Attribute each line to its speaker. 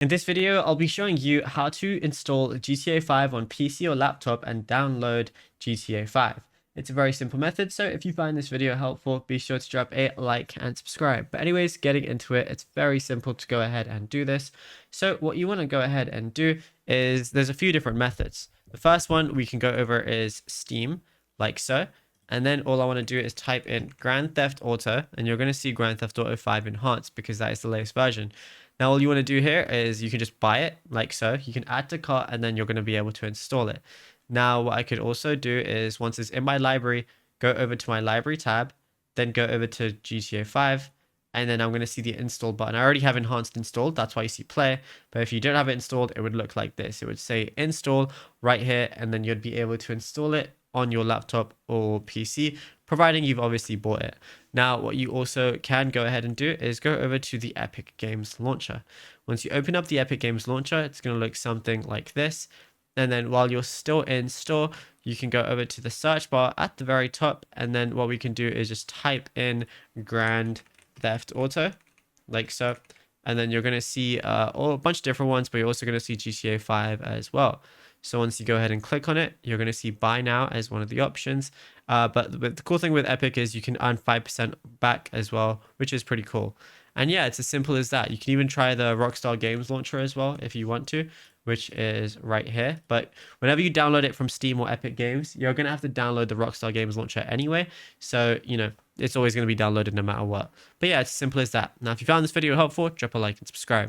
Speaker 1: In this video, I'll be showing you how to install GTA 5 on PC or laptop and download GTA 5. It's a very simple method, so if you find this video helpful, be sure to drop a like and subscribe. But anyways, getting into it, it's very simple to go ahead and do this. So what you want to go ahead and do is there's a few different methods. The first one we can go over is Steam, like so. And then all I want to do is type in Grand Theft Auto, and you're going to see Grand Theft Auto 5 Enhanced because that is the latest version. Now, all you want to do here is you can just buy it like so. You can add to cart and then you're going to be able to install it. Now, what I could also do is once it's in my library, go over to my library tab, then go over to GTA 5, and then I'm going to see the install button. I already have Enhanced installed. That's why you see play. But if you don't have it installed, it would look like this. It would say install right here, and then you'd be able to install it on your laptop or PC, providing you've obviously bought it. Now, what you also can go ahead and do is go over to the Epic Games Launcher. Once you open up the Epic Games Launcher, it's going to look something like this. And then while you're still in store, you can go over to the search bar at the very top. And then what we can do is just type in Grand Theft Auto, like so. And then you're going to see a bunch of different ones, but you're also going to see GTA 5 as well. So once you go ahead and click on it, you're going to see buy now as one of the options. But the cool thing with Epic is you can earn 5% back as well, which is pretty cool. And yeah, it's as simple as that. You can even try the Rockstar Games launcher as well if you want to, which is right here. But whenever you download it from Steam or Epic Games, you're going to have to download the Rockstar Games launcher anyway. So, it's always going to be downloaded no matter what. But yeah, it's as simple as that. Now, if you found this video helpful, drop a like and subscribe.